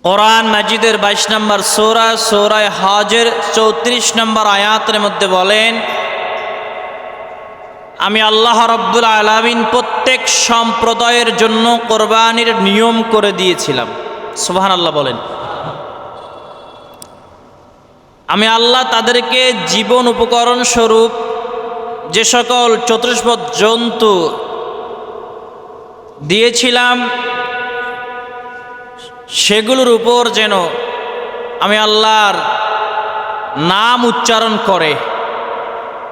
কোরআন মাজিদের 22 নম্বর সূরা সূরা হজের 34 নম্বর আয়াতের মধ্যে বলেন, আমি আল্লাহ রাব্বুল আলামিন প্রত্যেক সম্প্রদায়ের জন্য কোরবানির নিয়ম করে দিয়েছিলাম। সুবহানাল্লাহ বলেন। আমি আল্লাহ তাদেরকে জীবন উপকরণ স্বরূপ যে সকল চতুষ্পদ জন্তু দিয়েছিলাম সেগুলোর উপর যেন আমি আল্লাহর নাম উচ্চারণ করে,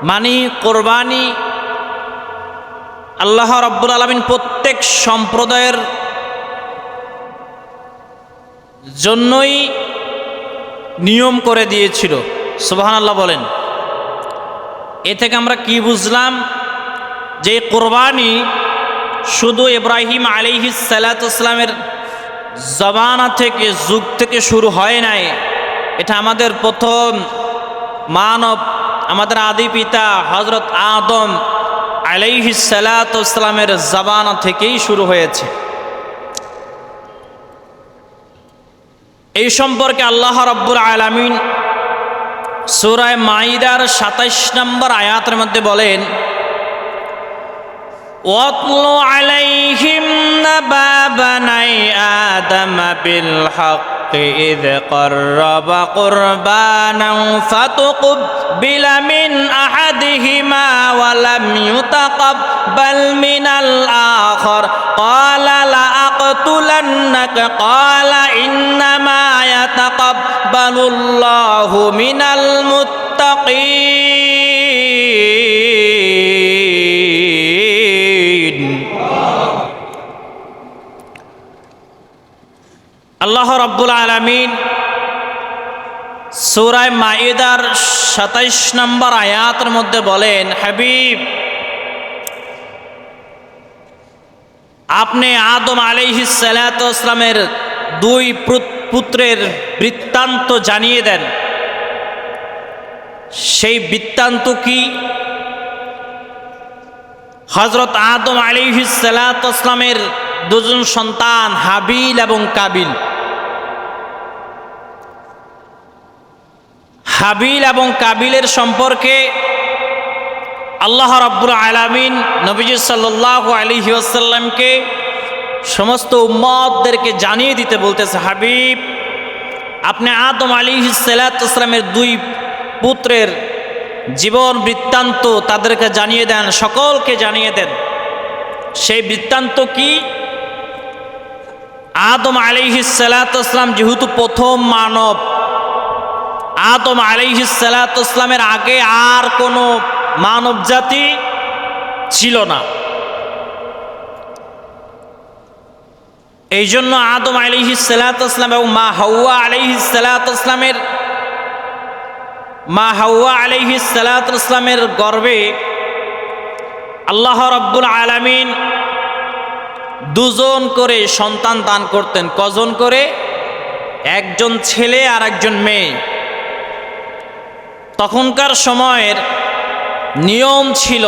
মানে কোরবানি আল্লাহ রাব্বুল আলামিন প্রত্যেক সম্প্রদায়ের জন্যই নিয়ম করে দিয়েছিল। সুবহানাল্লাহ বলেন। এ থেকে আমরা কি বুঝলাম? যে কোরবানি শুধু ইব্রাহিম আলাইহিস সালাতু ওয়াসসালামের জমানা থেকে, যুগ থেকে শুরু হয় নাই। এটা আমাদের প্রথম মানব, আমাদের আদি পিতা হযরত আদম আলাইহিস সালাতু ওয়াসসালামের জমানা থেকেই শুরু হয়েছে। এই সম্পর্কে আল্লাহ রাব্বুল আলামিন সূরা মাইদার 27 নম্বর আয়াতের মধ্যে বলেন, ওয়াতলু আলাইহিম নাবা বানাই আদম বিল হাক্কি ইয ক্বাররাবা কুরবানান ফাতুকবিলা মিন আহাদিহিমা ওয়া লাম ইউতাকাব্বাল মিনাল আখার ক্বালা লা আqতুলান্নাকা ক্বালা ইন্নামা ইয়াতাকাব্বালুল্লাহু মিনাল মুত্তাকিন। আল্লাহ রাব্বুল আলামিন সূরা মাইদার 27 নম্বর আয়াতের মধ্যে বলেন, হাবিব আপনি আদম আলাইহিস সালাতু ওয়াসসালামের দুই পুত্রের বৃত্তান্ত জানিয়ে দেন। সেই বৃত্তান্ত কি? হযরত আদম আলাইহিস সালাতু ওয়াসসালামের দুজন সন্তান হাবিল এবং কাবিল। হাবিল এবং কাবিলের সম্পর্কে আল্লাহ রাব্বুল আলামিন নবীজি সাল্লাল্লাহু আলাইহি ওয়াসাল্লামকে সমস্ত উম্মতদেরকে জানিয়ে দিতে বলতেছে, হাবিব আপনি আদম আলাইহিস সালাতু ওয়াসসালামের দুই পুত্রের জীবন বৃত্তান্ত তাদেরকে জানিয়ে দেন, সকলকে জানিয়ে দেন। সেই বৃত্তান্ত কি? আদম আলাইহিস সালাতু ওয়াসসালাম যেহেতু প্রথম মানব, আদম আলাইহিস সালাতু ওয়াসসালামের আগে আর কোনো মানব জাতি ছিল না। এই জন্য আদম আলাইহিস সালাতু ওয়াসসালাম এবং মা হাওয়া আলাইহিস সালাতু ওয়াসসালামের গর্ভে আল্লাহ রাব্বুল আলামিন দুজন করে সন্তান দান করতেন। কজন করে? একজন ছেলে আর একজন মেয়ে। তখনকার সময়ের নিয়ম ছিল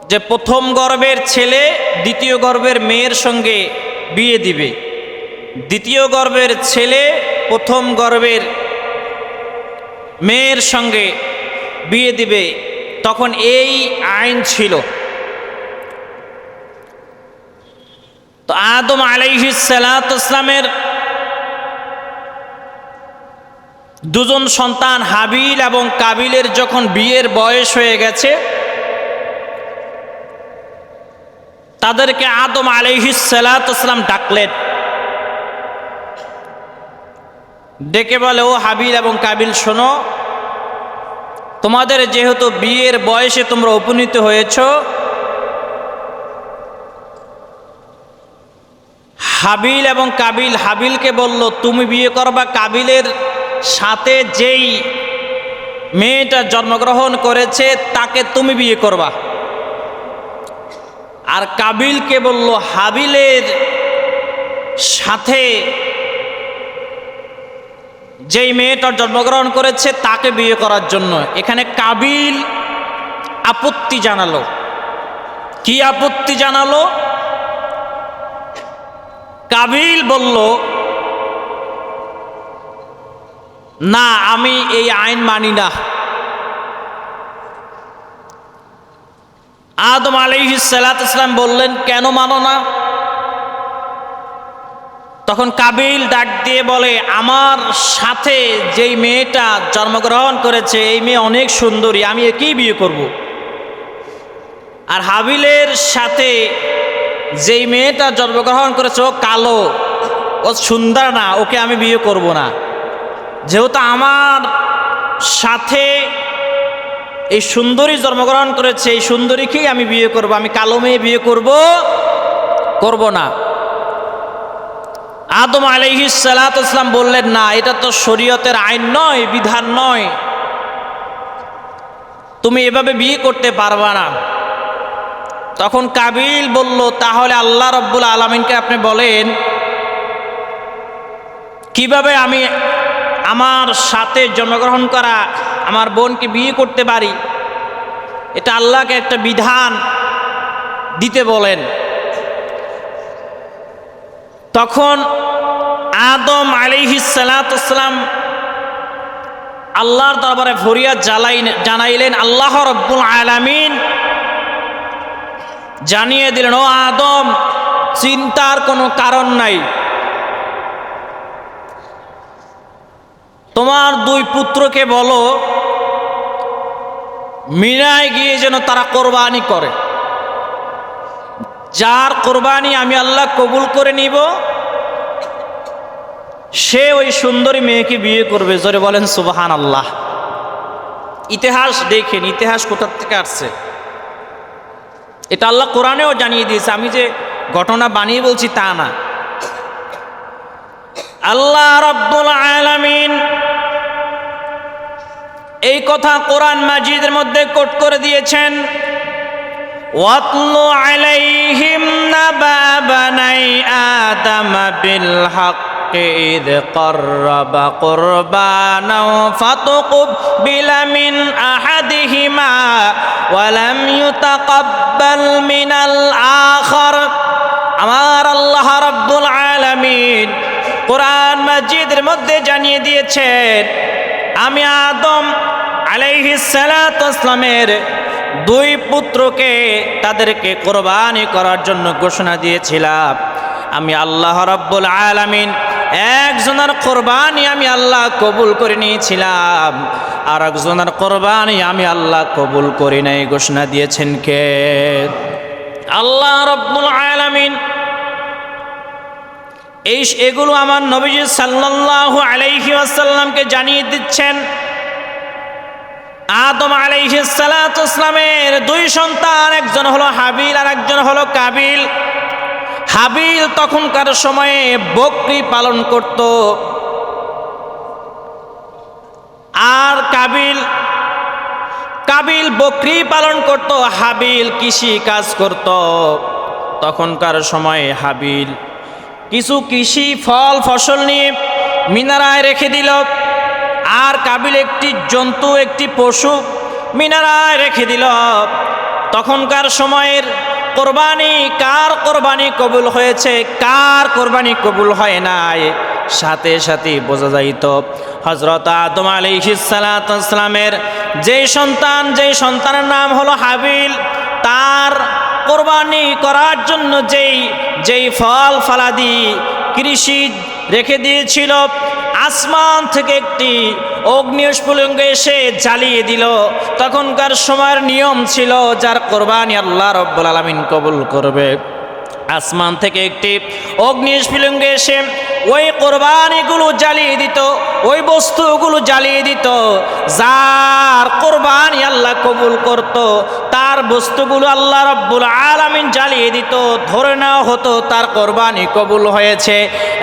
যে প্রথম গর্ভের ছেলে দ্বিতীয় গর্ভের মেয়ের সঙ্গে বিয়ে দিবে, দ্বিতীয় গর্ভের ছেলে প্রথম গর্ভের মেয়ের সঙ্গে বিয়ে দিবে। তখন এই আইন ছিল। তো আদম আলাইহিস সালাতু ওয়াসসালামের দুজন সন্তান হাবিল এবং কাবিলের যখন বিয়ের বয়স হয়ে গেছে, তাদেরকে আদম আলাইহিস সালাতু ওয়াসসালাম ডাকলেন। ডেকে বলে, ও হাবিল এবং কাবিল শোনো, তোমাদের যেহেতু বিয়ের বয়সে তোমরা উপনীত হয়েছ, হাবিল এবং কাবিল, হাবিলকে বলল তুমি বিয়ে করবা, কাবিলের সাথে যেই মেয়েটা জন্মগ্রহণ করেছে তাকে তুমি বিয়ে করবা। আর কাবিলকে বলল হাবিলের সাথে যেই মেয়েটা জন্মগ্রহণ করেছে তাকে বিয়ে করার জন্য। এখানে কাবিল আপত্তি জানালো। কি আপত্তি জানালো? কাবিল বলল, না, আমি এই আইন মানি না। আদম আলাইহিস সালাতু ওয়াস সালাম বললেন, কেন মানো না? তখন কাবিল ডাক দিয়ে বলে, আমার সাথে যেই মেয়েটা জন্মগ্রহণ করেছে এই মেয়ে অনেক সুন্দরী, আমি একেই বিয়ে করব। আর হাবিলের সাথে যেই মেয়েটা জন্মগ্রহণ করেছে ও কালো, ও সুন্দর না, ওকে আমি বিয়ে করব না। যেহেতু আমার সাথে এই সুন্দরী জন্মগ্রহণ করেছে, এই সুন্দরীকেই আমি বিয়ে করব, আমি কালো মেয়ে বিয়ে করব না। আদম আলাইহিস সালাতু ওয়াস সালাম বললেন, না, এটা তো শরীয়তের আইন নয়, বিধান নয়, তুমি এভাবে বিয়ে করতে পারবা না। তখন কাবিল বলল, তাহলে আল্লাহ রাব্বুল আলামিনকে আপনি বলেন কিভাবে আমি আমার সাথে জন্মগ্রহণ করা আমার বোনকে বিয়ে করতে পারি, এটা আল্লাহকে একটা বিধান দিতে বলেন। তখন আদম আলাইহিস সালাতু ওয়াস সালাম আল্লাহর দরবারে ফরিয়াদ জানাইলেন। আল্লাহ রাব্বুল আলামিন জানিয়ে দিলেন, ও আদম, চিন্তার কোনো কারণ নাই, তোমার দুই পুত্রকে বলো মিনায় গিয়ে যেন তারা কোরবানি করে, যার কোরবানি আমি আল্লাহ কবুল করে নিব সে ওই সুন্দরী মেয়েকে বিয়ে করবে। জোরে বলেন সুবহানাল্লাহ। ইতিহাস দেখেন, ইতিহাস কোথা থেকে আসছে, এটা আল্লাহ কোরআনেও জানিয়ে দিয়েছে, আমি যে ঘটনা বানিয়ে বলছি তা না। আল্লাহ রাব্বুল আলামিন এই কথা কোরআন মাজিদের মধ্যে কোট করে দিয়েছেন, ওয়াতলু আলাইহিম নাবা বানাই আদম বিল হাক্কি ইয ক্বাররাবা কুরবানাও ফাতুকবিলা মিন আহাদিহিমা ওয়া লাম ইউতাকাব্বাল মিনাল আখার। আমার আল্লাহ রাব্বুল আলামিন কোরআন মাজিদের মধ্যে জানিয়ে দিয়েছেন, আমি আদম আলাইহিস সালাতু ওয়াস সালামের দুই পুত্রকে তাদেরকে কোরবানি করার জন্য ঘোষণা দিয়েছিলাম। আমি আল্লাহ রাব্বুল আলামিন একজনের কোরবানি আমি আল্লাহ কবুল করে নিয়েছিলাম, আর একজনের কোরবানি আমি আল্লাহ কবুল করি নাই। ঘোষণা দিয়েছেন কে? আল্লাহ রাব্বুল আলামিন। এগুলো আমার নবীজি সাল্লাল্লাহু আলাইহি ওয়াসাল্লামকে জানিয়ে দিচ্ছেন। আদম আলাইহিস সালাতু ওয়াস সালামের দুই সন্তান, একজন হলো হাবিল আর একজন হলো কাবিল। হাবিল তখনকার সময়ে বকরি পালন করত, আর কাবিল বকরি পালন করত, হাবিল কৃষি কাজ করত। তখনকার সময়ে হাবিল কিছু কৃষি ফল ফসল নিয়ে মিনারায় রেখে দিল, আর কাবিল একটি জন্তু, একটি পশু মিনারায় রেখে দিল। তখনকার সময়ের কোরবানি, কার কোরবানি কবুল হয়েছে, কার কোরবানি কবুল হয় নাই, সাথে সাথে বোঝা যাইত। হযরত আদম আলাইহিস সালাতু ওয়াস সালামের যেই সন্তানের নাম হলো হাবিল, তার কোরবানি করার জন্য যেই ফল ফলাদি কৃষি রেখে দিয়েছিল, আসমান থেকে একটি অগ্নিস্ফুলিঙ্গ এসে জ্বালিয়ে দিল। তখনকার সময়ের নিয়ম ছিল, যার কোরবানি আল্লাহ রাব্বুল আলামিন কবুল করবে, আসমান থেকে একটি অগ্নিস্ফুলিঙ্গ এসে ওই কোরবানিগুলো জ্বালিয়ে দিত, ওই বস্তুগুলো জ্বালিয়ে দিত। যার কোরবানি আল্লাহ কবুল করত, তার বস্তুগুলো আল্লাহ রাব্বুল আলামিন জ্বালিয়ে দিত। ধরে নেওয়া হতো তার কোরবানি কবুল হয়েছে।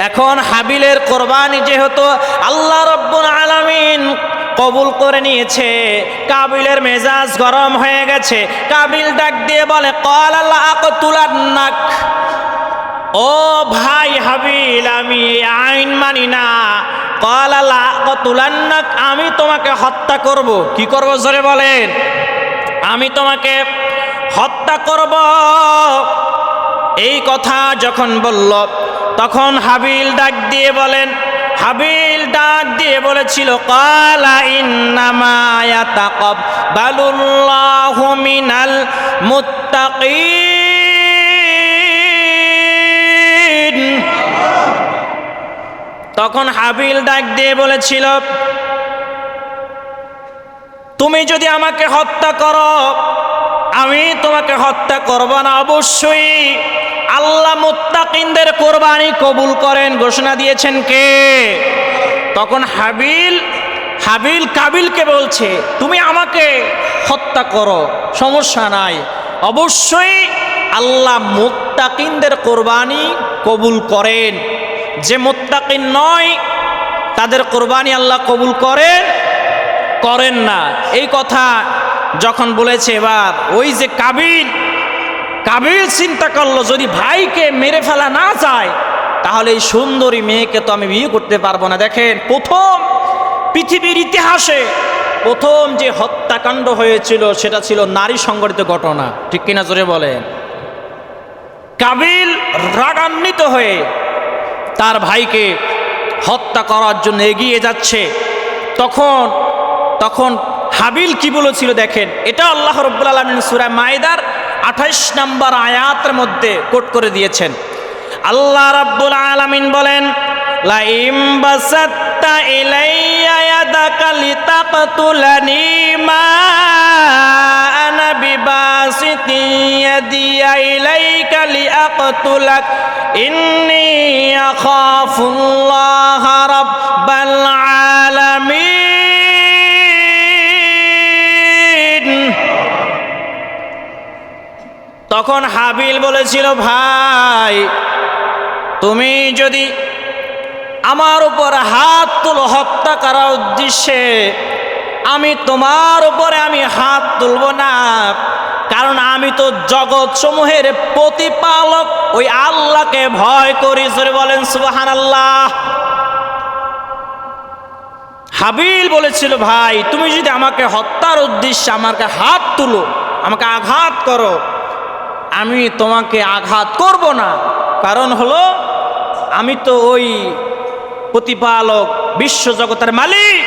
এখন হাবিলের কোরবানি যেহেতু আল্লাহ রাব্বুল আলামিন কবুল করে নিয়েছে, কাবিলের মেজাজ গরম হয়ে গেছে। কাবিল ডাক দিয়ে বলে, ক্বালা লা আকতুলান্নাক, ও ভাই হাবিল, আমি আইন মানি না। ক্বালা লা আকতুলান্নাক, আমি তোমাকে হত্যা করব। কি করব জোরে বলেন? আমি তোমাকে হত্যা করব। এই কথা যখন বলল, তখন হাবিল ডাক দিয়ে বলেছিল ক্বালা ইন্নামা ইয়াতাকাব্বালুল্লাহু মিনাল মুত্তাকিন। তখন হাবিল ডাক দিয়ে বলেছিল, তুমি যদি আমাকে হত্যা করো আমি তোমাকে হত্যা করব না, অবশ্যই আল্লাহ মুত্তাকিনদের কোরবানি কবুল করেন। ঘোষণা দিয়েছেন কে? তখন হাবিল কাবিলকে বলছে, তুমি আমাকে হত্যা করো, সমস্যা নাই, অবশ্যই আল্লাহ মুত্তাকিনদের কোরবানি কবুল করেন। যে মুত্তাকিন নয় তাদের কোরবানি আল্লাহ কবুল করেন না। এই কথা যখন বলেছে, এবার ওই যে কাবিল চিন্তা করলো, যদি ভাইকে মেরে ফেলা না যায় তাহলে এই সুন্দরী মেয়েকে তো আমি বিয়ে করতে পারবো না। দেখেন, পৃথিবীর ইতিহাসে প্রথম যে হত্যাকাণ্ড হয়েছিল সেটা ছিল নারী সংগঠিত ঘটনা, ঠিক কিনা জোরে বলেন। কাবিল রাগান্বিত হয়ে তার ভাইকে হত্যা করার জন্য এগিয়ে যাচ্ছে। তখন হাবিল কি বলেছিল দেখেন, এটা আল্লাহ রাব্বুল আলামিন সূরা মায়েদার 28 নম্বর আয়াতের মধ্যে কোট করে দিয়েছেন। আল্লাহ রাব্বুল আলামিন বলেন, লা ইম বাসাত্তা ইলাইয়া ইয়াদাকা লিতাকতুলানি মা আনা বিবাসিতি ইয়াদিয়া ইলাইকা লিআকতুলাক ইন্নী আখাফুল্লাহ রাব্বাল আলামিন। তখন হাবিল বলেছিল, ভাই তুমি যদি আমার উপর হাত তুলো হত্যা করার উদ্দেশ্যে, আমি তোমার উপরে হাত তুলব না, কারণ আমি তো জগৎ সমূহের প্রতিপালক ওই আল্লাহকে ভয় করি। জোরে বলেন সুবহানাল্লাহ। হাবিল বলেছিল, ভাই তুমি যদি আমাকে হত্যার উদ্দেশ্যে আমাকে হাত তুলো, আমাকে আঘাত করো, আমি তোমাকে আঘাত করব না, কারণ হলো আমি তো ওই প্রতিপালক বিশ্বজগতের মালিক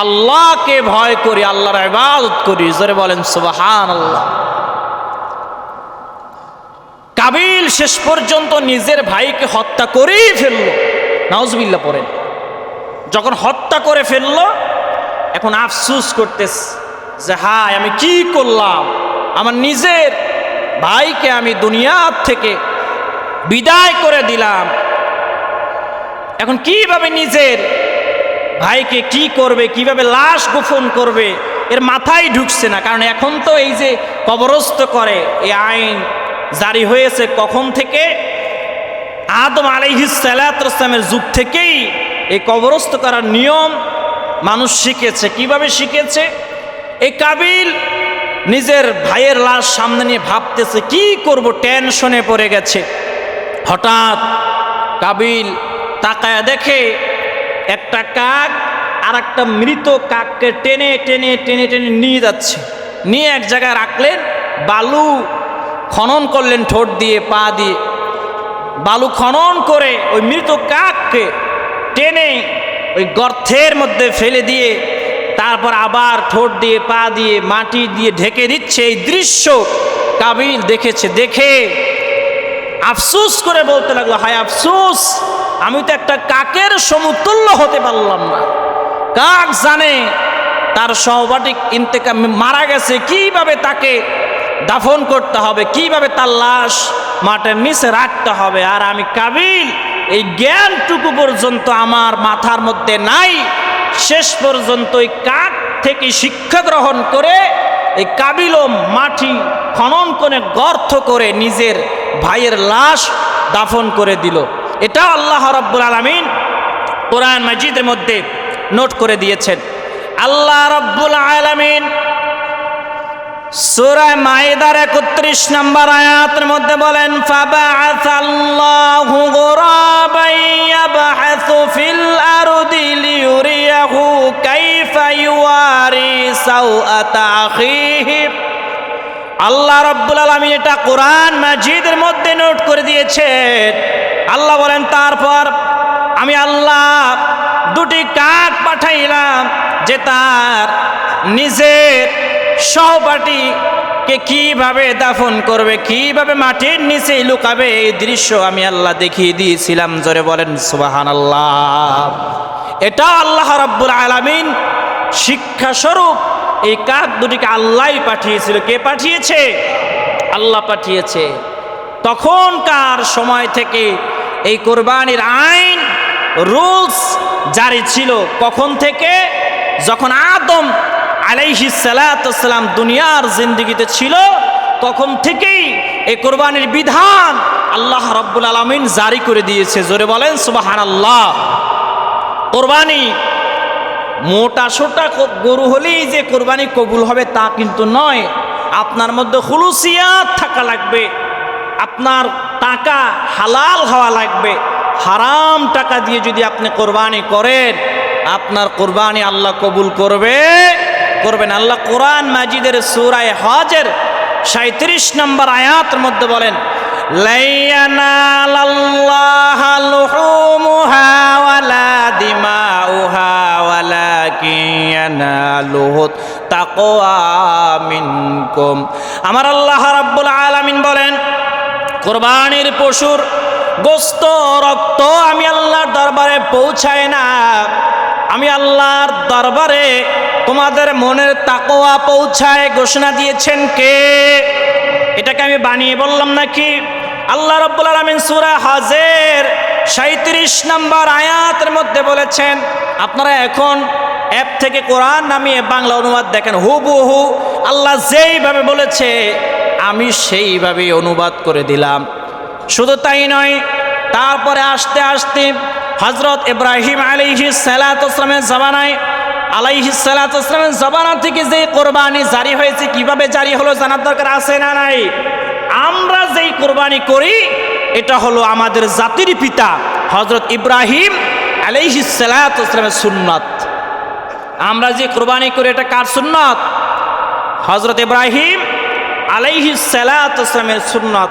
আল্লাহকে ভয় করি, আল্লাহর ইবাদত করি। জোরে বলেন সুবহানাল্লাহ। কাবিল শেষ পর্যন্ত নিজের ভাইকে হত্যা করেই ফেলল, নাউজুবিল্লাহ পড়েন। যখন হত্যা করে ফেলল, এখন আফসোস করতেছে যে হায় আমি কি করলাম, আমার নিজের ভাইকে আমি দুনিয়ার থেকে বিদায় করে দিলাম। এখন কিভাবে নিজের ভাইকে কি করবে, কিভাবে লাশ গোপন করবে, এর মাথায় ঢুকছে না। কারণ এখন তো এই যে কবরস্থ করে এই আইন জারি হয়েছে কখন থেকে? আদম আলাইহিস সালামের যুগ থেকেই এই কবরস্থ করার নিয়ম মানুষ শিখেছে। কিভাবে শিখেছে? এই কাবিল নিজের ভাইয়ের লাশ সামনে নিয়ে ভাবতেছে কি করব, টেনশনে পড়ে গেছে। হঠাৎ কাবিল তাকায় দেখে একটা কাক আর একটা মৃত কাককে টেনে টেনে টেনে টেনে নিয়ে যাচ্ছে। নিয়ে এক জায়গায় রাখলেন, বালু খনন করলেন ঠোঁট দিয়ে, পা দিয়ে বালু খনন করে ওই মৃত কাককে টেনে ওই গর্তের মধ্যে ফেলে দিয়ে তারপর আবার ঠোঁট দিয়ে পা দিয়ে মাটি দিয়ে ঢেকে দিচ্ছে। এই দৃশ্য কাবিল দেখেছে, দেখে আফসোস করে বলতে লাগলো, হায় আফসোস, আমি তো একটা কাকের সমতুল্য হতে পারলাম না। কাক জানে তার সহপাঠী ইন্তেকাল মারা গেছে, কিভাবে তাকে দাফন করতে হবে, কিভাবে তার লাশ মাটির নিচে রাখতে হবে, আর আমি কাবিল এই জ্ঞানটুকু পর্যন্ত আমার মাথার মধ্যে নাই। শেষ পর্যন্ত এই কাক থেকে শিক্ষা গ্রহণ করে এই কাবিলও মাটি খনন করে গর্ত করে নিজের ভাইয়ের লাশ দাফন করে দিল। এটা আল্লাহ রাব্বুল আলামিন কোরআন মাজিদের মধ্যে নোট করে দিয়েছেন। আল্লাহ রাব্বুল আলামিন সূরা মায়েদার 31 নম্বর আয়াতের মধ্যে বলেন, ফাবাআসাল্লাহু গুরাবান ইয়াবহাসু ফিল আরদি লিয়ুরিয়াহু কাইফা ইউয়ারি সাওআতা আখিহি। আল্লাহ রাব্বুল আলামিন এটা কোরআন মাজিদের মধ্যে নোট করে দিয়েছেন। আল্লাহ বলেন, তারপর আমি আল্লাহ দুটি কাক পাঠাইলাম যে তার নিজের সহপাঠীকে কিভাবে দাফন করবে, কিভাবে মাটির নিচে লুকাবে, এই দৃশ্য আমি আল্লাহ দেখিয়ে দিয়েছিলাম। জোরে বলেন সুবহানাল্লাহ। এটা আল্লাহ রাব্বুল আলামিন শিক্ষা স্বরূপ এই কাক দুটিকে আল্লাহই পাঠিয়েছিল। কে পাঠিয়েছে? আল্লাহ পাঠিয়েছে। তখনকার সময় থেকে এই কোরবানির আইন রুলস জারি ছিল। কখন থেকে? যখন আদম আলাইহিস সালাতু ওয়াস সালাম দুনিয়ার জিন্দেগিতে ছিল, তখন থেকেই এই কোরবানির বিধান আল্লাহ রাব্বুল আলামিন জারি করে দিয়েছে। জোরে বলেন সুবহানাল্লাহ। কোরবানি মোটা সোটা গরু হলেই যে কোরবানি কবুল হবে তা কিন্তু নয়। আপনার মধ্যে খুলুসিয়াত থাকা লাগবে, আপনার টাকা হালাল হওয়া লাগবে। হারাম টাকা দিয়ে যদি আপনি কোরবানি করেন, আপনার কোরবানি আল্লাহ কবুল করবেন। আল্লাহ কোরআন মাজিদের সূরা হজের 37 নম্বর আয়াতের মধ্যে বলেন, লাইয়ানালাল্লাহা লুহুমুহা ওয়ালা দিমাউহা ওয়ালাকিন ইয়ানালুহুত তাকওয়া মিনকুম। আমার আল্লাহ রাব্বুল আলামিন বলেন, কোরবানির পশুর গোশত রক্ত আমি আল্লাহর দরবারে পৌঁছায় না, আমি আল্লাহর দরবারে তোমাদের মনের তাকওয়া পৌঁছায়। ঘোষণা দিয়েছেন কে? এটাকে আমি বানিয়ে বললাম নাকি? আল্লাহ রাব্বুল আলামিন সূরা হজের 37 নম্বর আয়াতের মধ্যে বলেছেন। আপনারা এখন অ্যাপ থেকে কোরআন নামিয়ে বাংলা অনুবাদ দেখেন, হুবহু আল্লাহ যেইভাবে বলেছে আমি সেইভাবেই অনুবাদ করে দিলাম। শুধু তাই নয়, তারপরে আস্তে আস্তে হযরত ইব্রাহিম আলাইহিস সালাতু ওয়াস সালামের জবানা থেকে যে কোরবানি জারি হয়েছে, কিভাবে জারি হলো জানার দরকার আছে না নাই? আমরা যেই কোরবানি করি এটা হলো আমাদের জাতির পিতা হযরত ইব্রাহিম আলাইহিস সালাতু ওয়াস সালামের সুন্নাত। আমরা যে কোরবানি করি এটা কার সুন্নাত? হযরত ইব্রাহিম আলাইহিস সালাতু ওয়াস সালামের সুন্নাত।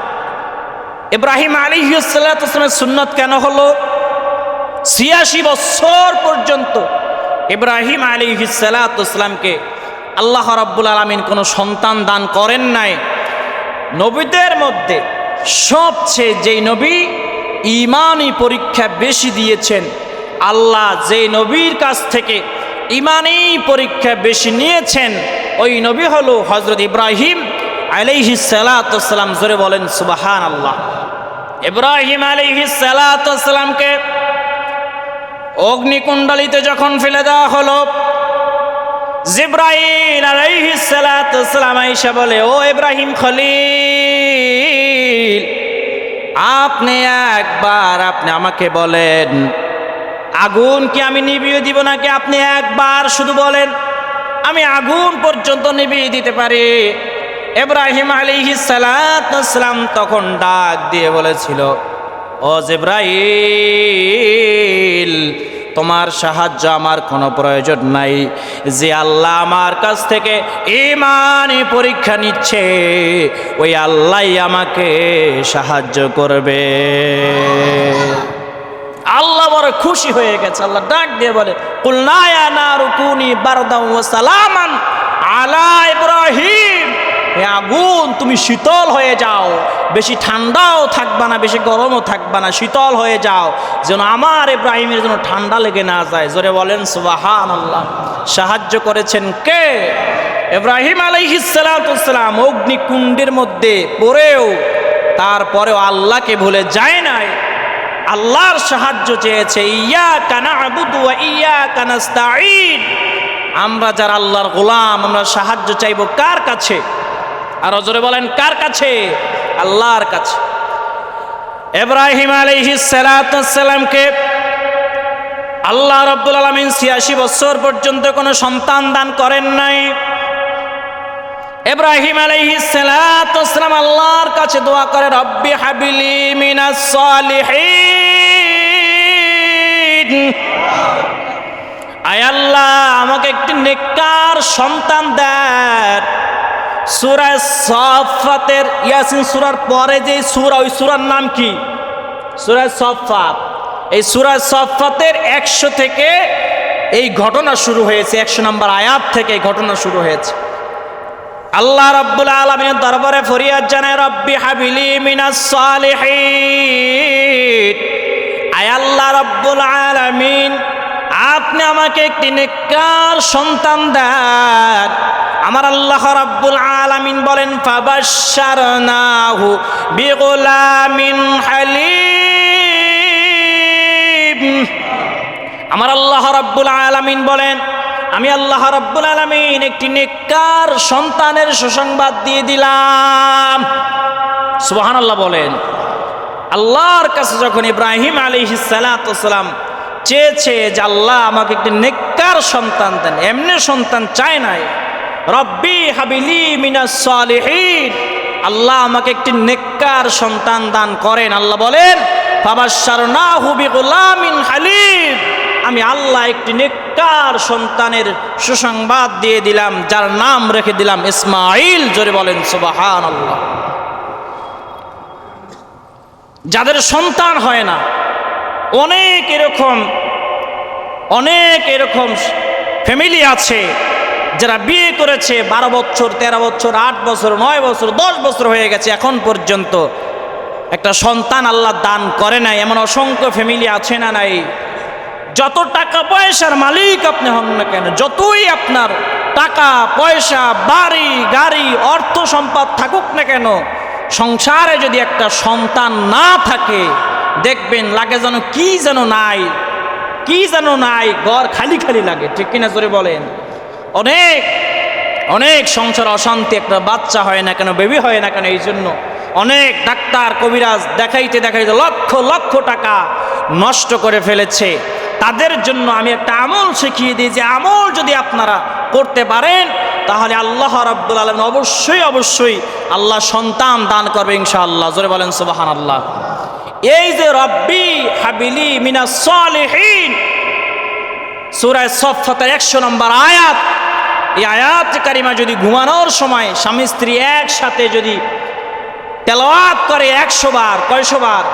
ইব্রাহিম আলাইহিস সালাতু ওয়াস সালামের সুন্নাত কেন হলো? ৮৬ বছর পর্যন্ত ইব্রাহিম আলাইহিস সালাতু ওয়াস সালামকে আল্লাহ রাব্বুল আলামিন কোনো সন্তান দান করেন নাই। নবীদের মধ্যে সবচেয়ে যেই নবী ঈমানি পরীক্ষা বেশি দিয়েছেন, আল্লাহ যেই নবীর কাছ থেকে ঈমানি পরীক্ষা বেশি নিয়েছেন, ওই নবী হলো হযরত ইব্রাহিম আলাইহিস সালাতু ওয়াস সালাম। জোরে বলেন সুবহানাল্লাহ। ইব্রাহিম আলাইহিস সালাতু ওয়াস সালামকে অগ্নিকুণ্ডলিতে যখন ফেলে দেওয়া হলো, জিবরাইল আলাইহিস সালাতু ওয়াস সালাম আয়েশা বলে, ও ইব্রাহিম খলিল, আপনি আমাকে বলেন আগুন কি আমি নিভিয়ে দিব নাকি? আপনি একবার শুধু বলেন, আমি আগুন পর্যন্ত নিভিয়ে দিতে পারি। ইব্রাহিম আলাইহিস সালাতু ওয়াস সালাম তখন ডাক দিয়ে বলেছিল, ও জিবরাইল, তোমার সাহায্য আমার কোনো প্রয়োজন নাই। যে আল্লাহ আমার কাছ থেকে ঈমানি পরীক্ষা নিচ্ছে, ওই আল্লাহই আমাকে সাহায্য করবে। আল্লাহ বড় খুশি হয়ে গেছে। আল্লাহ ডাক দিয়ে বলে, কুলনা ইয়া নারু কুনি বারদান ওয়া সালামান আলা ইব্রাহিম, হে আগুন তুমি শীতল হয়ে যাও, বেশি ঠান্ডাও থাকবা না, বেশি গরমও থাকবা না, শীতল হয়ে যাও, যেন আমার ইব্রাহিমের জন্য ঠান্ডা লেগে না যায়। জোরে বলেন সুবহানাল্লাহ। সাহায্য করেছেন কে? ইব্রাহিম আলাইহিস সালাতু ওয়াস সালাম অগ্নিকুণ্ডের মধ্যে পড়েও তারপরেও আল্লাহকে ভুলে যায় নাই, আল্লাহর সাহায্য চেয়েছে। ইয়াকা না'বুদু ওয়া ইয়াকা নাস্তাঈন। আমরা যারা আল্লাহর গোলাম, আমরা সাহায্য চাইবো কার কাছে? আর জোরে বলেন কার কাছে? আল্লাহর কাছে। ইব্রাহিম আলাইহিস সালাতু ওয়াস সালামকে আল্লাহ রাব্বুল আলামিন ৮৬ বছর পর্যন্ত কোনো সন্তান দান করেন নাই। ইব্রাহিম আলাইহিস সালাতু ওয়াস সালাম আল্লাহর কাছে দোয়া করে, রব্বি হাবিলি মিনাস সালিহিন, আয় আল্লাহ আমাকে একটি নেককার সন্তান দেন। সূরা সাফফাতের ইয়াসিন সূরার পরে যে সূরা, ওই সূরার নাম কি? সূরা সাফফাত। এই সূরা সাফফাতের 100 থেকে এই ঘটনা শুরু হয়েছে, 100 নম্বর আয়াত থেকে এই ঘটনা শুরু হয়েছে। আল্লাহ রাব্বুল আলামিনের দরবারে ফরিয়াদ জানায়, রব্বি হাবিলি মিনাস সালিহিন। আয় আল্লাহ রাব্বুল আলামিন, আপনি আমাকে একটি নেককার সন্তান দেন। আমার আল্লাহ রাব্বুল আলামিন বলেন, ফাবাশশারনাহু বিগুলামিন হালিম। আমার আল্লাহ রাব্বুল আলামিন বলেন, আমি আল্লাহ রাব্বুল আলামিন একটি নেককার সন্তানের সুসংবাদ দিয়ে দিলাম। সুবহানাল্লাহ বলেন। আল্লাহর কাছে যখন ইব্রাহিম আলাইহিস সালাতু ওয়াসসালাম চেয়েছে যে আল্লাহ আমাকে একটি নেককার সন্তান দেন, এমনি সন্তান চায় নাই, রব্বি হাবিলি মিনাস সালিহিন, আল্লাহ আমাকে একটি নেককার সন্তান দান করেন। আল্লাহ বলেন, ফাবাশশারনাহু বিগুলামিন হালিম, আমি আল্লাহ একটি নেককার সন্তানের সুসংবাদ দিয়ে দিলাম, যার নাম রেখে দিলাম ইসমাঈল। জোরে বলেন সুবহানাল্লাহ। যাদের সন্তান হয় না, অনেক এরকম ফ্যামিলি আছে যারা বিয়ে করেছে 12 বছর, 13 বছর, 8 বছর, 9 বছর, 10 বছর হয়ে গেছে, এখন পর্যন্ত একটা সন্তান আল্লাহ দান করে নাই। এমন অসংখ্য ফ্যামিলি আছে না নাই? যত টাকা পয়সার মালিক আপনি হন না কেন, যতই আপনার টাকা পয়সা, বাড়ি গাড়ি, অর্থ সম্পদ থাকুক না কেন, সংসারে যদি একটা সন্তান না থাকে, দেখবেন লাগে যেন কি যেন নাই, ঘর খালি খালি লাগে। ঠিক কিনা জোরে বলেন? অনেক সংসার অশান্তি, একটা বাচ্চা হয় না কেন, বেবি হয় না কেন, এই জন্য অনেক ডাক্তার কবিরাজ দেখাইতে লক্ষ লক্ষ টাকা নষ্ট করে ফেলেছে। তাদের জন্য আমি একটা আমল শিখিয়ে দিই, যে আমল যদি আপনারা করতে পারেন তাহলে আল্লাহ রাব্বুল আলামিন অবশ্যই আল্লাহ সন্তান দান করবে ইনশাআল্লাহ। জোরে বলেন সুবহানাল্লাহ। এই যে রব্বি হাবিলি মিনাস সালিহিন, সূরা সাফফাতের 100 নম্বর আয়াত, এই আয়াত কারিমা যদি ঘুমানোর সময় স্বামী স্ত্রী একসাথে যদি তেলাওয়াত করে 100 বার, কয়শো বার?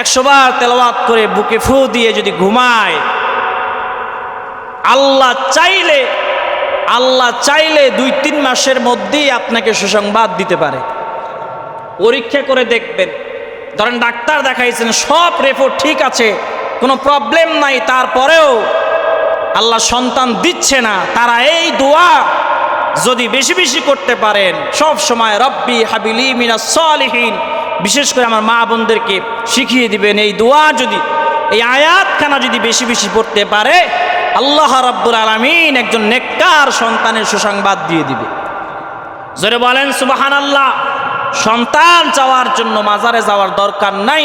100 বার তেলাওয়াত করে বুকে ফু দিয়ে যদি ঘুমায়, আল্লাহ চাইলে 2-3 মাসের মধ্যেই আপনাকে সুসংবাদ দিতে পারে। পরীক্ষা করে দেখবেন। ধরেন ডাক্তার দেখাইছেন, সব রিপোর্ট ঠিক আছে, কোনো প্রবলেম নাই, তারপরেও আল্লাহ সন্তান দিচ্ছে না। তারা এই দোয়া যদি বেশি বেশি করতে পারেন, সব সময় রব্বি হাবিলি মিনাস সালিহিন, বিশেষ করে আমার মা বোনদেরকে শিখিয়ে দিবেন, এই দোয়া যদি, এই আয়াতখানা যদি বেশি বেশি পড়তে পারে, আল্লাহ রাব্বুল আলামিন একজন নেককার সন্তানের সুসংবাদ দিয়ে দিবে। জোরে বলেন সুবহানাল্লাহ। সন্তান চাওয়ার জন্য মাজারে যাওয়ার দরকার নাই,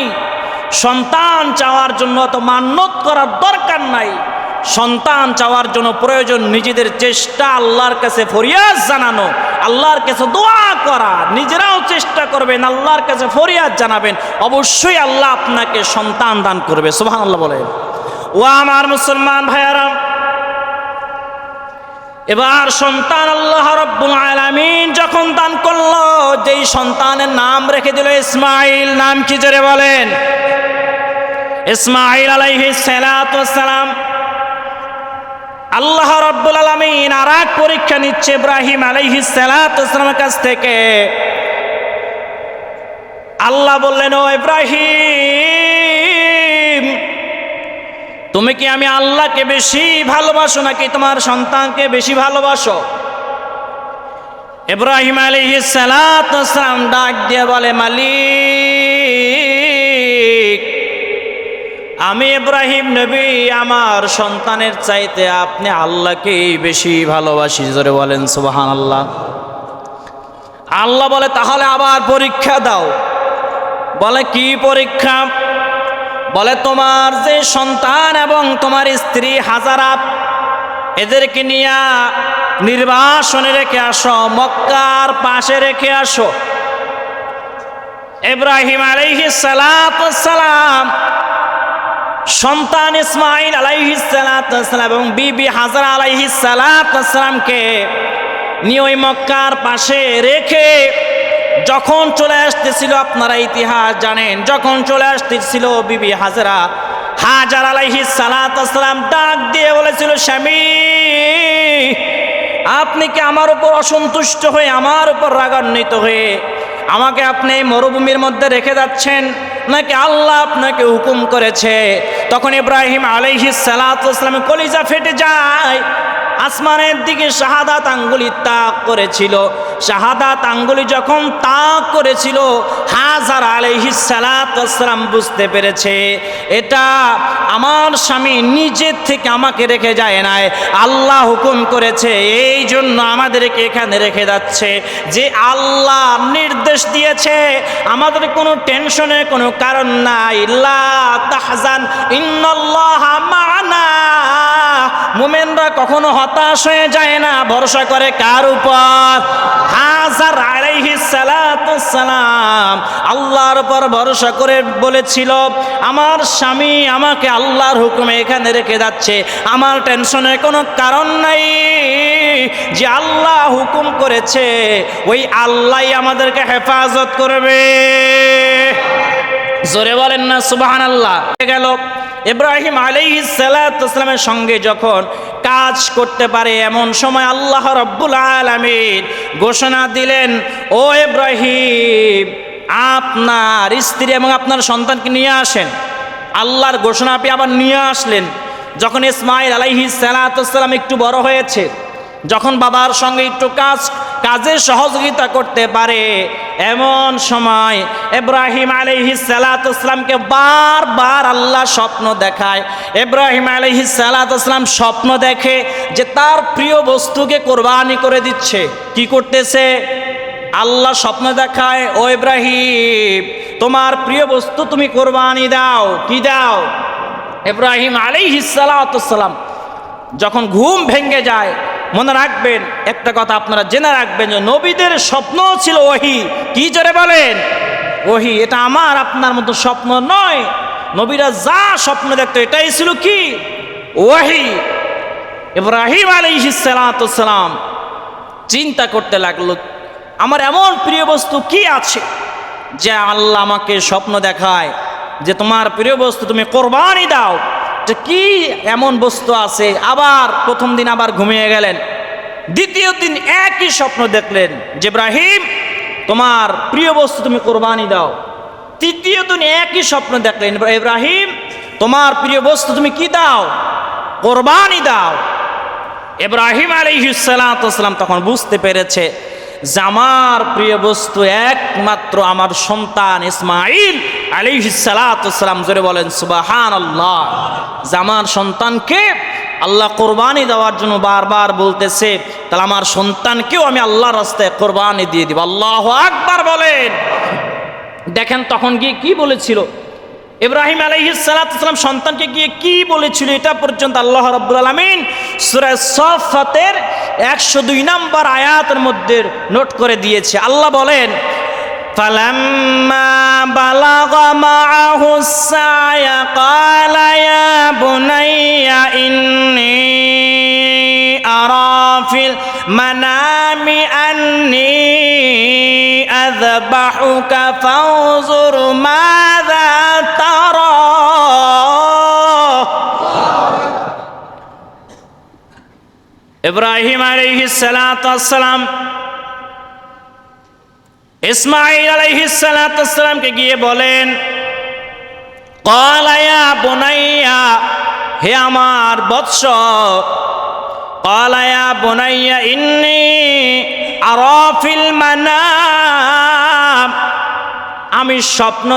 সন্তান চাওয়ার জন্য তো মান্যত করার দরকার নাই। সন্তান চাওয়ার জন্য প্রয়োজন নিজেদের চেষ্টা, আল্লাহর কাছে ফরিয়াদ জানানো, আল্লাহর কাছে দোয়া করা। নিজেরাও চেষ্টা করবেন, আল্লাহর কাছে ফরিয়াদ জানাবেন, অবশ্যই আল্লাহ আপনাকে সন্তান দান করবে। সুবহানাল্লাহ বলেন। ও আমার মুসলমান ভাইয়ারা, এবার সন্তান আল্লাহ রাব্বুল আলামিন যখন দান করলো, যেই সন্তানের নাম রেখে দিল ইসমাঈল। নাম কি জোরে বলেন? ইসমাঈল আলাইহিস সালাতু ওয়াসসালাম। আল্লাহ রাব্বুল আলামিন আর এক পরীক্ষা নিচ্ছে ইব্রাহিম আলাইহিস সালাতু ওয়াসসালামের কাছ থেকে। আল্লাহ বললেন, ও ইব্রাহিম, তুমি কি আমি আল্লাহকে বেশি ভালোবাসো নাকি তোমার সন্তানকে বেশি ভালোবাসো? ইব্রাহিম আলাইহিস সালাতু ওয়াসসালাম ডাক দিয়ে বলে, মালিক, আমি ইব্রাহিম নবী আমার সন্তানের চাইতে আপনি আল্লাহকেই বেশি ভালোবাসি। জোরে বলেন সুবহানাল্লাহ। আল্লাহ বলে, তাহলে আবার পরীক্ষা দাও। বলে, কি পরীক্ষা? বলে, তোমার যে সন্তান এবং তোমার স্ত্রী হাজারা, এদেরকে নিয়ে নির্বাসনে রেখে আসো, মক্কার পাশে রেখে আসো। ইব্রাহিম আলাইহিস সালাতু ওয়াসসালাম সন্তান ইসমাঈল আলাইহিস সালাতু ওয়াসসালাম এবং বিবি হাজারা আলাইহিস সালাতু ওয়াসসালামকে নিয়ে ওই মক্কার পাশে রেখে যখন চলে আসতেছিল, আপনারা ইতিহাস জানেন, যখন চলে আসতেছিল বিবি হাজরা আলাইহিস সালাতু ওয়াস সালাম ডাক দিয়ে বলেছিল, স্বামী আপনি কি আমার উপর অসন্তুষ্ট হয়ে, আমার উপর রাগান্বিত হয়ে আমাকে আপনি মরুভূমির মধ্যে রেখে যাচ্ছেন, নাকি আল্লাহ আপনাকে হুকুম করেছে? তখন ইব্রাহিম আলাইহিস সালাতু ওয়াস সালামের কলিজা ফেটে যায়। আসমানের দিকে শাহাদাত আঙ্গুলি তাক করেছিল। শাহাদাত আঙ্গুলি যখন তাক করেছিল, হাজার আলাইহিস সালাতু ওয়াস সালাম বুঝতে পেরেছে এটা আমার স্বামী নিজের থেকে আমাকে রেখে যায় নাই, আল্লাহ হুকুম করেছে, এই জন্য আমাদেরকে এখানে রেখে যাচ্ছে। যে আল্লাহ নির্দেশ দিয়েছে, আমাদের কোনো টেনশনের কোনো কারণ নাই। লা তাহজান ইন্নাল্লাহা মা'ানা। মুমিনরা কখনো হতাশ হয়ে যায় না, ভরসা করে কার উপর? হাজার আলাইহিস সালাতু ওয়াস সালাম আল্লাহর উপর ভরসা করে বলেছিল, আমার স্বামী আমাকে আল্লাহর হুকুমে এখানে রেখে যাচ্ছে, আমার টেনশনের কোনো কারণ নাই। যে আল্লাহ হুকুম করেছে ওই আল্লাহই আমাদেরকে হেফাজত করবে। জোরে বলেন না সুবহানাল্লাহ। গেল ইব্রাহিম আলাইহিস সালাতু ওয়াস সালামের সঙ্গে যখন কাজ করতে পারে, এমন সময় আল্লাহ রাব্বুল আলামিন ঘোষণা দিলেন, ও ইব্রাহিম আপনার স্ত্রী এবং আপনার সন্তানকে নিয়ে আসেন। আল্লাহর ঘোষণা আপনি আবার নিয়ে আসলেন। যখন ইসমাঈল আলাইহিস সালাতু ওয়াস সালাম একটু বড় হয়েছে, যখন বাবার সঙ্গে একটু কাজে সহযোগিতা করতে পারে, এমন সময় ইব্রাহিম আলাইহিস সালাতু ওয়াস সালামকে বারবার আল্লাহ স্বপ্ন দেখায়। ইব্রাহিম আলাইহিস সালাতু ওয়াস সালাম স্বপ্ন দেখে যে তার প্রিয় বস্তুকে কোরবানি করে দিচ্ছে। কি করতেছে? আল্লাহ স্বপ্ন দেখায়, ও ইব্রাহিম তোমার প্রিয় বস্তু তুমি কোরবানি দাও। কি দাও? ইব্রাহিম আলাইহিস সালাতু ওয়াস সালাম যখন ঘুম ভেঙে যায়, মনে রাখবেন একটা কথা আপনারা জেনে রাখবেন যে নবীদের স্বপ্ন ছিল ওহী। কি জোরে বলেন? ওহী। এটা আমার আপনার মতো স্বপ্ন নয়। নবীরা যা স্বপ্ন দেখতো এটাই ছিল কি? ওহী। ইব্রাহিম আলাইহিস সালাতু ওয়াস সালাম চিন্তা করতে লাগলো, আমার এমন প্রিয় বস্তু কি আছে যে আল্লাহ আমাকে স্বপ্ন দেখায় যে তোমার প্রিয় বস্তু তুমি কোরবানি দাও। যে কি এমন বস্তু আছে? আবার প্রথম দিন আবার ঘুমিয়ে গেলেন, দ্বিতীয় দিন একই স্বপ্ন দেখলেন যে ইব্রাহিম তোমার প্রিয় বস্তু তুমি কোরবানি দাও। তৃতীয় দিন একই স্বপ্ন দেখলেন, ইব্রাহিম তোমার প্রিয় বস্তু তুমি কি দাও? কোরবানি দাও। ইব্রাহিম আলাইহিস সালাতু ওয়াস সালাম তখন বুঝতে পেরেছে যে আমার প্রিয় বস্তু একমাত্র আমার সন্তান ইসমাঈল আলাইহিস সালাতু ওয়াস সালাম। জোরে বলেন সুবহানাল্লাহ। যে আমার সন্তানকে আল্লাহ কোরবানি দেওয়ার জন্য বারবার বলতেছে, তাহলে আমার সন্তানকেও আমি আল্লাহর রাস্তায় কোরবানি দিয়ে দিব। আল্লাহু আকবার বলেন। দেখেন তখন গিয়ে কি বলেছিল ইব্রাহিম আলাইহিস সালাতু ওয়াস সালাম, সন্তানকে গিয়ে কি বলেছিল এটা পর্যন্ত আল্লাহ রাব্বুল আলামিন সূরা সাফফাতের 102 নম্বর আয়াতের মধ্যে নোট করে দিয়েছে। আল্লাহ বলেন, ফালাম্মা বালাগা মাআহুস সায়া ক্বালা ইয়া বুনাইয়া ইন্নী আরা ফিল মানামি আন্নী আযবাহুকা ফানজুর মাযা তারা। ইব্রাহিম আলাইহিস সালাতু ওয়াস সালাম ইসমাঈল আলাইহিস সালাতু ওয়াস সালামকে গিয়ে বলেন, ক্বালা ইয়া বুনাইয়া, হে আমার বৎস, ক্বালা ইয়া বুনাইয়া ইন্নী আরা ফিল মানাম, আমি স্বপ্ন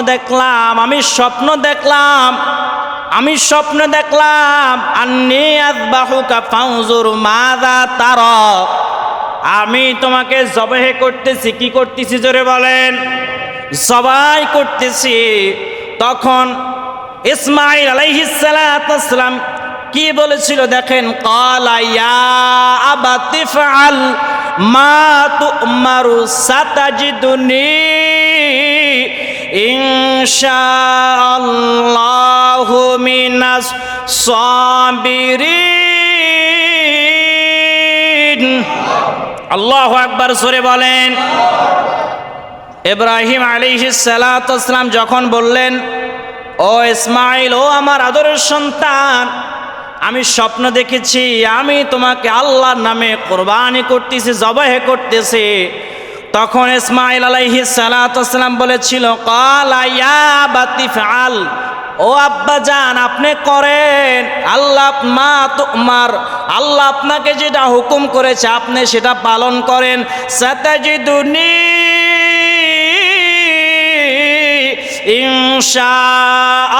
দেখলাম আন্নী আযবাহুকা ফানজুর মাযা তারা, আমি তোমাকে জবাহ করতেছি। কি করতেছি? জোরে বলেন। জবাহ করতেছি। তখন ইসমাঈল আলাইহিস সালাতু ওয়াস সালাম কি বলেছিল দেখেন, ক্বালা ইয়া আবাতি ফাআল মা তু'মারু সাতাজিদুনি ইনশাআল্লাহু মিনাস সাবিরিন। আল্লাহু আকবার জোরে বলেন। ইব্রাহিম আলাইহিস সালাতু ওয়াস সালাম যখন বললেন, ও ইসমাইল, ও আমার আদরের সন্তান, আমি স্বপ্ন দেখেছি আমি তোমাকে আল্লাহর নামে কোরবানি করতেছি, জবাহ করতেছি। তখন ইসমাইল আলাইহিস সালাতু ওয়াস সালাম বলেছিল, ক্বালা ইয়া আবাতি ফাআল, ও আব্বা জান আপনি করেন, আল্লাহ মা তুমার, আল্লাহ আপনাকে যেটা হুকুম করেছে আপনি সেটা পালন করেন। সাতাজিদুনি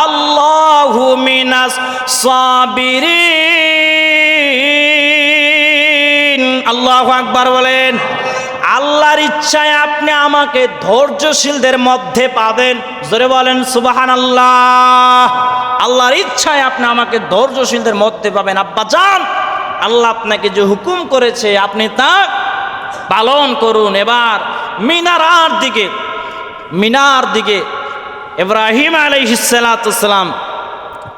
ইনশাআল্লাহু মিনাস সাবিরিন। আল্লাহু আকবার বলেন। আল্লাহর ইচ্ছায় আপনি আমাকে ধৈর্যশীলদের মধ্যে পাবেন। জোরে বলেন সুবহানাল্লাহ। আল্লাহর ইচ্ছায় আপনি আমাকে ধৈর্যশীলদের মধ্যে পাবেন। আব্বা জান, আল্লাহ আপনাকে যে হুকুম করেছে আপনি তা পালন করুন। এবার মিনার দিকে ইব্রাহিম আলাইহিস সালাতু ওয়াস সালাম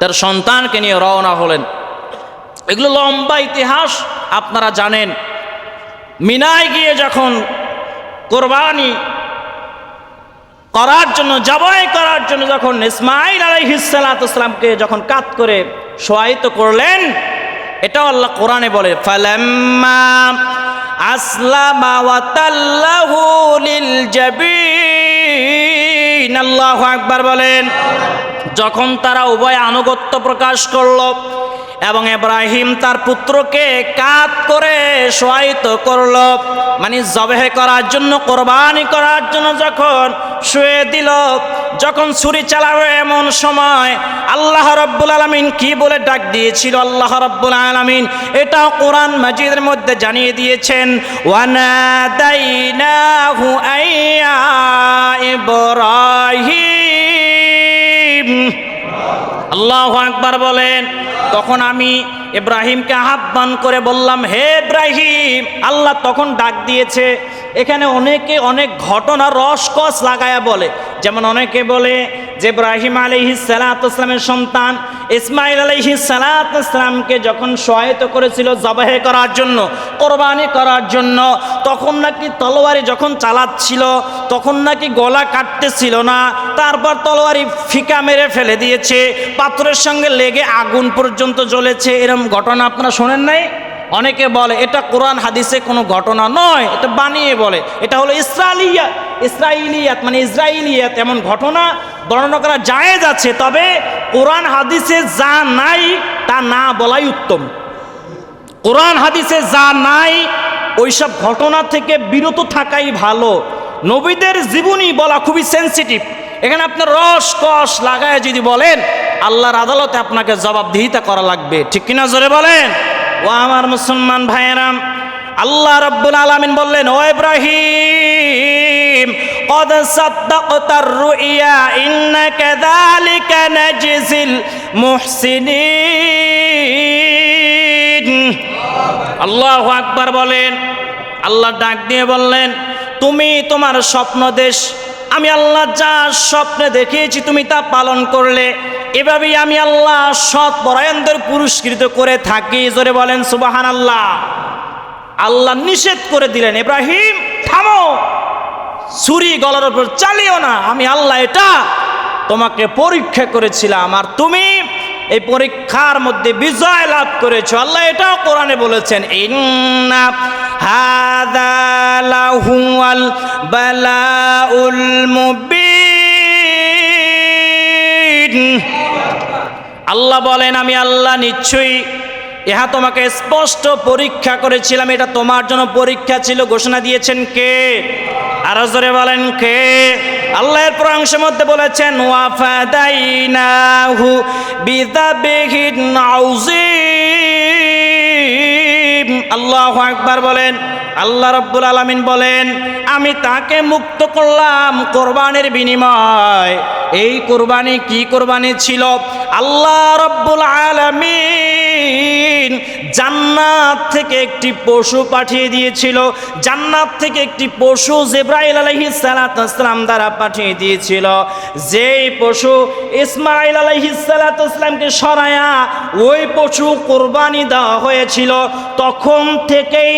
তার সন্তানকে নিয়ে রওনা হলেন। এগুলো লম্বা ইতিহাস, আপনারা জানেন। মিনায় গিয়ে যখন কোরবানি করার জন্য, জবাই করার জন্য যখন ইসমাইল আলাইহিস সালাতু ওয়াস সালামকে যখন কাত করে শোয়ায়িত করলেন, এটাও আল্লাহ কোরআনে বলে, ফালাম্মা আসলামা ওয়া তাল্লাহু লিল জাবিন। আল্লাহু আকবার বলেন। যখন তারা উভয় আনুগত্য প্রকাশ করলো এবং ইব্রাহিম তার পুত্রকে কাত করে শোয়ায়িত করল, মানে জবাহ করার জন্য, কোরবানি করার জন্য যখন শুয়ে দিল, যখন ছুরি চালাবে এমন সময় আল্লাহ রাব্বুল আলামিন কি বলে ডাক দিয়েছিল? আল্লাহ রাব্বুল আলামিন এটা কোরআন মাজিদের মধ্যে জানিয়ে দিয়েছেন, ওয়ানাদাইনাহু আইয়া ইব্রাহিম। আল্লাহু আকবার বলেন। তখন আমি ইব্রাহিমকে আহ্বান করে বললাম, হে ইব্রাহিম। আল্লাহ তখন ডাক দিয়েছে। এখানে অনেকে অনেক ঘটনা রসকস লাগায়া বলে, যেমন অনেকে বলে যে ইব্রাহিম আলাইহিস সালাতু ওয়াস সালামের সন্তান ইসমাইল আলাইহিস সালাতু ওয়াস সালামকে যখন সহায়তা করেছিল জবাহ করার জন্য, কোরবানি করার জন্য, তখন নাকি তলোয়ারি যখন চালাচ্ছিল তখন নাকি গলা কাটতেছিল না, তারপর তলোয়ারি ফিকা মেরে ফেলে দিয়েছে, পাথরের সঙ্গে লেগে আগুন পর্যন্ত জ্বলেছে। এরকম ঘটনা আপনারা শোনেন নাই? অনেকে বলে এটা কোরআন হাদিসে কোনো ঘটনা নয়, এটা বানিয়ে বলে, এটা হলো ইসরাইলিয়াত মানে ইসরাইলিয়াত। এমন ঘটনা বর্ণনা করা জায়েজ আছে, তবে কোরআন হাদিসে যা নাই তা না বলাই উত্তম। কোরআন হাদিসে যা নাই ওইসব ঘটনা থেকে বিরত থাকাই ভালো। নবীদের জীবনী বলা খুবই সেন্সিটিভ। এখানে আপনার রসকস লাগায় যদি বলেন, আল্লাহর আদালতে আপনাকে জবাবদিহিতা করা লাগবে, ঠিক কিনা জোরে বলেন। ও আমার মুসলমান ভাইয়েরাম, আল্লাহ রাব্বুল আলামিন বললেন, ও ইব্রাহিম, قد صدقت الرؤيا إنا كذلك نجزي المحسنين। আল্লাহু আকবার বলেন। আল্লাহ ডাক দিয়ে বললেন, তুমি তোমার স্বপ্ন দেশ, আমি আল্লাহ যা স্বপ্নে দেখিয়েছি তুমি তা পালন করলে, এভাবেই আমি আল্লাহ সৎ পরায়ণদের পুরস্কৃত করে থাকি। জোরে বলেন সুবহানাল্লাহ। আল্লাহ নিষেধ করে দিলেন, ইব্রাহিম থামো, ছুরি গলার উপর চালিও না, আমি আল্লাহ এটা তোমাকে পরীক্ষা করেছিলাম আর তুমি এই পরীক্ষার মধ্যে বিজয় লাভ করেছো। আল্লাহ এটাও কোরআনে বলেছেন, ইন্না হাযা লাহুল বালাউল মুবিন। আল্লাহ বলেন, আমি আল্লাহ নিশ্চয়ই ইহা তোমাকে স্পষ্ট পরীক্ষা করেছিলাম, এটা তোমার জন্য পরীক্ষা ছিল। ঘোষণা দিয়েছেন কে? আরো জোরে বলেন কে? আল্লাহ এর প্রংশের মধ্যে বলেছেন, ওয়াফাদাইনাহু বিযাবিহিন আযীম। আল্লাহু আকবার বলেন। আল্লাহ রাব্বুল আলামিন বলেন, আমি তাকে মুক্ত করলাম কোরবানির বিনিময়। এই কোরবানি কি কোরবানি ছিল? আল্লাহ রাব্বুল আলামিন জান্নাত থেকে একটি পশু পাঠিয়ে দিয়েছিল। জান্নাত থেকে একটি পশু জিবরাইল আলাইহিস সালাম দ্বারা পাঠিয়ে দিয়েছিল। যেই পশু ইসমাঈল আলাইহিস সালামকে সরায়া ওই পশু কোরবানি দেওয়া হয়েছিল, তখন থেকেই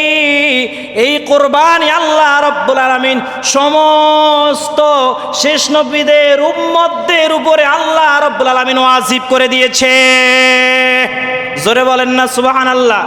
এই কোরবানি আল্লাহ রাব্বুল আলামিন সমস্ত শেষ নবীদের উম্মতদের উপরে আল্লাহ রাব্বুল আলামিন ওয়াজিব করে দিয়েছে। জোরে বলেন না সুবহানাল্লাহ।